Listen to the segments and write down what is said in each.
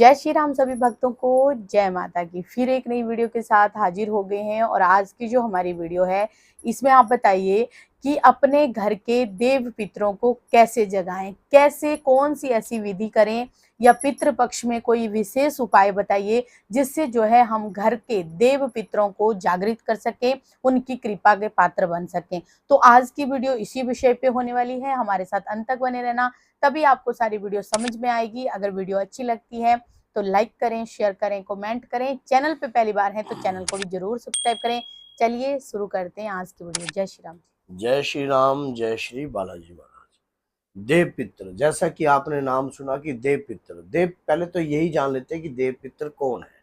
जय श्री राम सभी भक्तों को, जय माता की। फिर एक नई वीडियो के साथ हाजिर हो गए हैं और आज की जो हमारी वीडियो है इसमें आप बताइए कि अपने घर के देव पितरों को कैसे जगाएं, कैसे कौन सी ऐसी विधि करें या पितृ पक्ष में कोई विशेष उपाय बताइए जिससे जो है हम घर के देव पितरों को जागृत कर सकें, उनकी कृपा के पात्र बन सकें। तो आज की वीडियो इसी विषय पे होने वाली है, हमारे साथ अंत तक बने रहना, तभी आपको सारी वीडियो समझ में आएगी। अगर वीडियो अच्छी लगती है तो लाइक करें, शेयर करें, कमेंट करें। चैनल पे पहली बार है तो चैनल को भी जरूर सब्सक्राइब करें। चलिए शुरू करते हैं आज की वीडियो। जय श्री राम। जय श्री राम, जय श्री बालाजी महाराज। देव पित्र, जैसा कि आपने नाम सुना कि देव पित्र, देव पहले तो यही जान लेते हैं कि देव पित्र कौन है।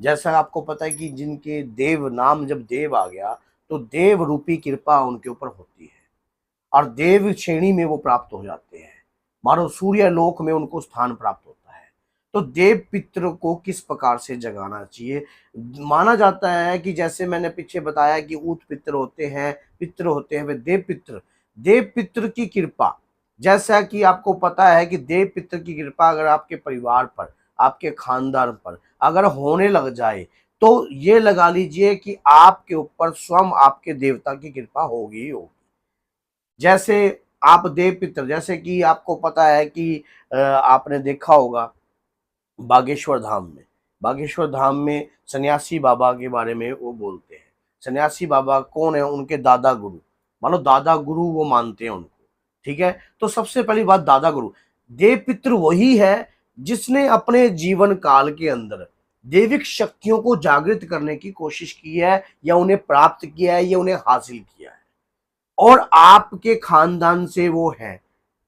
जैसा आपको पता है कि जिनके देव नाम जब देव आ गया तो देव रूपी कृपा उनके ऊपर होती है और देव श्रेणी में वो प्राप्त हो जाते हैं, मानो सूर्य लोक में उनको स्थान प्राप्त होता है। तो देव पित्र को किस प्रकार से जगाना चाहिए? माना जाता है कि जैसे मैंने पीछे बताया कि ऊत पित्र होते हैं वे देव पित्र की कृपा, जैसा कि आपको पता है कि देव पित्र की कृपा अगर आपके परिवार पर, आपके खानदान पर अगर होने लग जाए तो ये लगा लीजिए कि आपके ऊपर स्वयं आपके देवता की कृपा होगी ही होगी। जैसे आप देव पित्र, जैसे कि आपको पता है कि आपने देखा होगा बागेश्वर धाम में सन्यासी बाबा के बारे में वो बोलते हैं। सन्यासी बाबा कौन है? उनके दादा गुरु, मानो दादा गुरु वो मानते हैं उनको। ठीक है, तो सबसे पहली बात, दादा गुरु देव पित्र वही है जिसने अपने जीवन काल के अंदर देविक शक्तियों को जागृत करने की कोशिश की है या उन्हें प्राप्त किया है या उन्हें हासिल किया है, और आपके खानदान से वो है।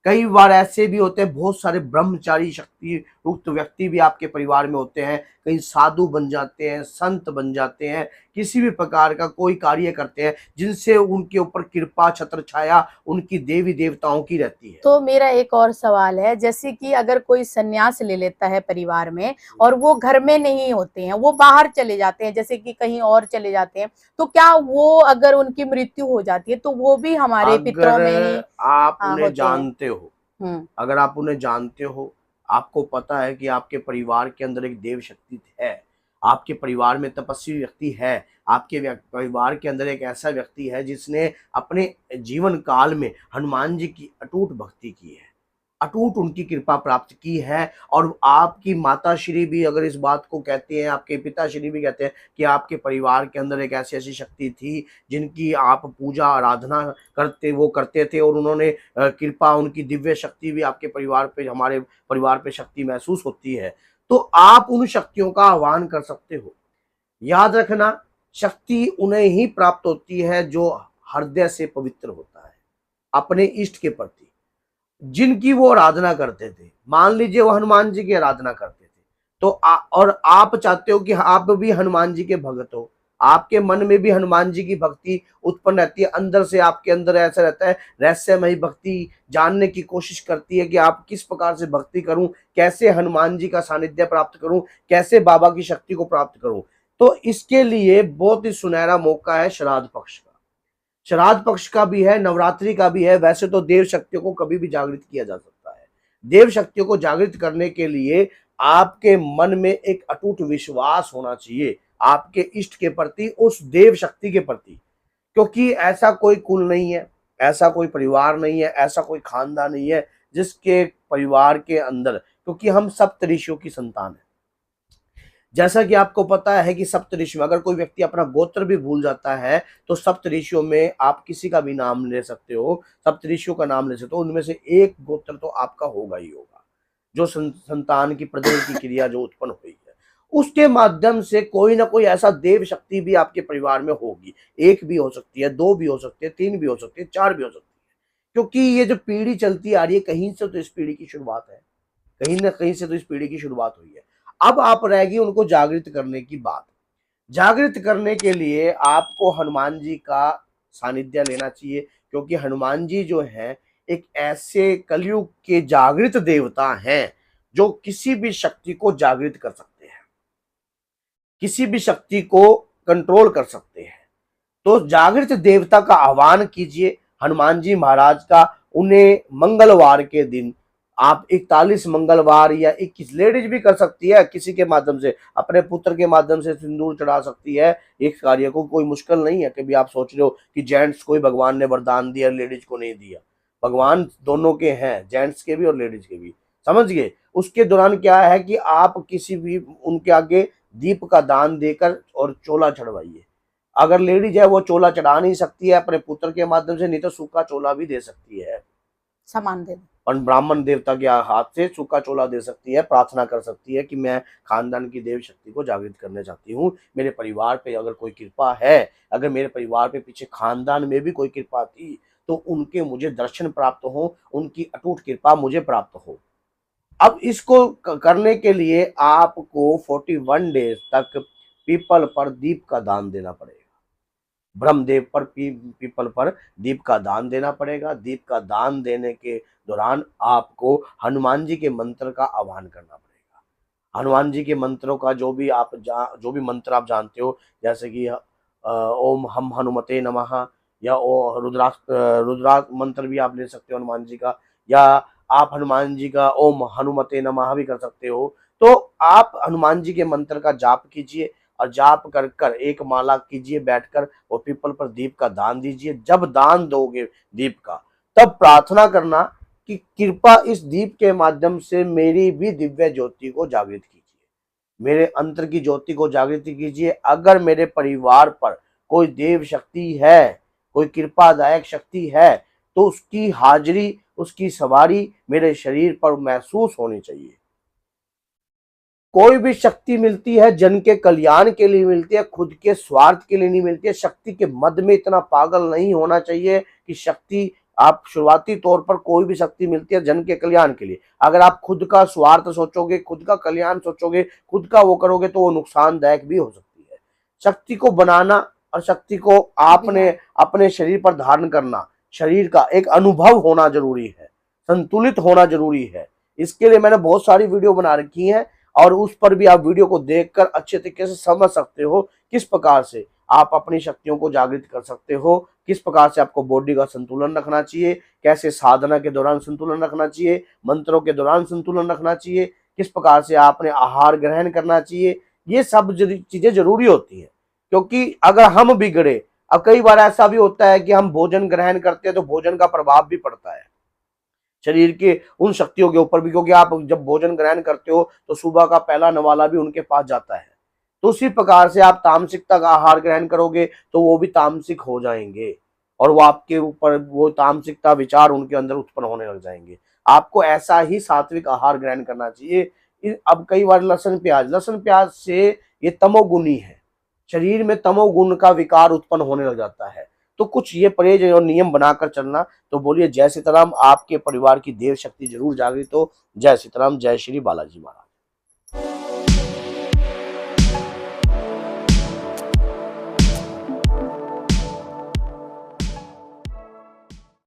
कई बार ऐसे भी होते हैं, बहुत सारे ब्रह्मचारी शक्ति युक्त व्यक्ति भी आपके परिवार में होते हैं, कहीं साधु बन जाते हैं, संत बन जाते हैं, किसी भी प्रकार का कोई कार्य करते हैं जिनसे उनके ऊपर कृपा छत्र छाया उनकी देवी देवताओं की रहती है। तो मेरा एक और सवाल है, जैसे कि अगर कोई सन्यास ले लेता है परिवार में और वो घर में नहीं होते हैं, वो बाहर चले जाते हैं, जैसे कि कहीं और चले जाते हैं, तो क्या वो अगर उनकी मृत्यु हो जाती है तो वो भी हमारे पितरों में ही आप उन्हें होते हैं? जानते हो, अगर आप उन्हें जानते हो, आपको पता है कि आपके परिवार के अंदर एक देव शक्ति है, आपके परिवार में तपस्वी व्यक्ति है, आपके परिवार के अंदर एक ऐसा व्यक्ति है जिसने अपने जीवन काल में हनुमान जी की अटूट भक्ति की है, अटूट उनकी कृपा प्राप्त की है। और आपकी माता श्री भी अगर इस बात को कहती हैं, आपके पिता श्री भी कहते हैं कि आपके परिवार के अंदर एक ऐसी ऐसी शक्ति थी जिनकी आप पूजा आराधना करते थे और उन्होंने कृपा, उनकी दिव्य शक्ति भी आपके परिवार पे, हमारे परिवार पे शक्ति महसूस होती है, तो आप उन शक्तियों का आह्वान कर सकते हो। याद रखना, शक्ति उन्हें ही प्राप्त होती है जो हृदय से पवित्र होता है अपने इष्ट के प्रति, जिनकी वो आराधना करते थे। मान लीजिए वो हनुमान जी की आराधना करते थे, तो और आप चाहते हो कि आप भी हनुमान जी के भक्त हो, आपके मन में भी हनुमान जी की भक्ति उत्पन्न रहती है, अंदर से आपके अंदर ऐसा रहता है, रहस्यमयी भक्ति जानने की कोशिश करती है कि आप किस प्रकार से भक्ति करूं, कैसे हनुमान जी का सानिध्य प्राप्त करूं, कैसे बाबा की शक्ति को प्राप्त करूं। तो इसके लिए बहुत ही सुनहरा मौका है श्राद्ध पक्ष का। श्राद्ध पक्ष का भी है, नवरात्रि का भी है। वैसे तो देव शक्तियों को कभी भी जागृत किया जा सकता है। देव शक्तियों को जागृत करने के लिए आपके मन में एक अटूट विश्वास होना चाहिए आपके इष्ट के प्रति, उस देव शक्ति के प्रति, क्योंकि ऐसा कोई कुल नहीं है, ऐसा कोई परिवार नहीं है, ऐसा कोई खानदान नहीं है जिसके परिवार के अंदर, क्योंकि हम सप्तऋषियों की संतान है। जैसा कि आपको पता है कि सप्तऋषि में अगर कोई व्यक्ति अपना गोत्र भी भूल जाता है तो सप्तऋषियों में आप किसी का भी नाम ले सकते हो, सप्तऋषियों का नाम ले सकते हो, उनमें से एक गोत्र तो आपका होगा ही होगा, जो संतान की प्रजनन की क्रिया जो उत्पन्न हुई है उसके माध्यम से कोई ना कोई ऐसा देव शक्ति भी आपके परिवार में होगी। एक भी हो सकती है, दो भी हो सकती है, तीन भी हो सकती है, चार भी हो सकती है, क्योंकि ये जो पीढ़ी चलती आ रही है, कहीं से तो इस पीढ़ी की शुरुआत है, कहीं ना कहीं से तो इस पीढ़ी की शुरुआत हुई है। अब आप रहेगी उनको जागृत करने की बात। जागृत करने के लिए आपको हनुमान जी का सानिध्य लेना चाहिए, क्योंकि हनुमान जी जो है एक ऐसे कलयुग के जागृत देवता हैं जो किसी भी शक्ति को जागृत कर सकते हैं, किसी भी शक्ति को कंट्रोल कर सकते हैं। तो जागृत देवता का आह्वान कीजिए हनुमान जी महाराज का। उन्हें मंगलवार के दिन आप 41 मंगलवार या 21 लेडीज भी कर सकती है, किसी के माध्यम से, अपने पुत्र के माध्यम से सिंदूर चढ़ा सकती है। इस कार्य को कोई मुश्किल नहीं है। कभी आप सोच रहे हो कि जेंट्स को ही भगवान ने वरदान दिया, लेडीज को नहीं दिया। भगवान दोनों के हैं, जेंट्स के भी और लेडीज के भी, समझ गए। उसके दौरान क्या है कि आप किसी भी उनके आगे दीप का दान देकर और चोला चढ़वाइए। अगर लेडीज है वो चोला चढ़ा नहीं सकती है अपने पुत्र के माध्यम से, नहीं तो सूखा चोला भी दे सकती है, सामान दे दो। और ब्राह्मण देवता के हाथ से सूखा चोला दे सकती है, प्रार्थना कर सकती है कि मैं खानदान की देव शक्ति को जागृत करने चाहती हूँ। मेरे परिवार पे अगर कोई कृपा है, अगर मेरे परिवार पे पीछे खानदान में भी कोई कृपा थी, तो उनके मुझे दर्शन प्राप्त हो, उनकी अटूट कृपा मुझे प्राप्त हो। अब इसको करने के लिए आपको 41 डेज तक पीपल पर दीप का दान देना पड़ेगा। ब्रह्मदेव पर पीपल पर दीप का दान देना पड़ेगा। दीप का दान देने के दौरान आपको हनुमान जी के मंत्र का आह्वान करना पड़ेगा। हनुमान जी के मंत्रों का जो भी मंत्र आप जानते हो, जैसे कि ओम हम हनुमते नमः, या रुद्राक्ष मंत्र भी आप ले सकते हो हनुमान जी का, या आप हनुमान जी का ओम हनुमते नमः भी कर सकते हो। तो आप हनुमान जी के मंत्र का जाप कीजिए, और जाप कर कर एक माला कीजिए बैठकर, और पीपल पर दीप का दान दीजिए। जब दान दोगे दीप का, तब प्रार्थना करना कि कृपा इस दीप के माध्यम से मेरी भी दिव्य ज्योति को जागृत कीजिए, मेरे अंतर की ज्योति को जागृत कीजिए। अगर मेरे परिवार पर कोई देव शक्ति है, कोई कृपादायक शक्ति है, तो उसकी हाजिरी, उसकी सवारी मेरे शरीर पर महसूस होनी चाहिए। कोई भी शक्ति मिलती है जन के कल्याण के लिए मिलती है, खुद के स्वार्थ के लिए नहीं मिलती है। शक्ति के मद में इतना पागल नहीं होना चाहिए कि शक्ति, आप शुरुआती तौर पर कोई भी शक्ति मिलती है जन के कल्याण के लिए, अगर आप खुद का स्वार्थ सोचोगे, खुद का कल्याण सोचोगे, खुद का वो करोगे, तो वो नुकसानदायक भी हो सकती है। शक्ति को बनाना और शक्ति को आपने अपने शरीर पर धारण करना, शरीर का एक अनुभव होना जरूरी है, संतुलित होना जरूरी है। इसके लिए मैंने बहुत सारी वीडियो बना रखी है, और उस पर भी आप वीडियो को देखकर अच्छे तरीके से समझ सकते हो किस प्रकार से आप अपनी शक्तियों को जागृत कर सकते हो, किस प्रकार से आपको बॉडी का संतुलन रखना चाहिए, कैसे साधना के दौरान संतुलन रखना चाहिए, मंत्रों के दौरान संतुलन रखना चाहिए, किस प्रकार से आपने आहार ग्रहण करना चाहिए। ये सब चीजें जरूरी होती हैं, क्योंकि अगर हम बिगड़े, अब कई बार ऐसा भी होता है कि हम भोजन ग्रहण करते हैं तो भोजन का प्रभाव भी पड़ता है शरीर के उन शक्तियों के ऊपर भी, क्योंकि आप जब भोजन ग्रहण करते हो तो सुबह का पहला नवाला भी उनके पास जाता है। तो उसी प्रकार से आप तामसिकता का आहार ग्रहण करोगे तो वो भी तामसिक हो जाएंगे, और वो आपके ऊपर वो तामसिकता विचार उनके अंदर उत्पन्न होने लग जाएंगे। आपको ऐसा ही सात्विक आहार ग्रहण करना चाहिए। अब कई बार लहसुन प्याज से ये तमोगुणी है, शरीर में तमोगुण का विकार उत्पन्न होने लग जाता है। तो कुछ ये परहेज और नियम बनाकर चलना। तो बोलिए जय सीताराम, आपके परिवार की देव शक्ति जरूर जागृत हो। जय सीताराम, जय श्री बालाजी महाराज।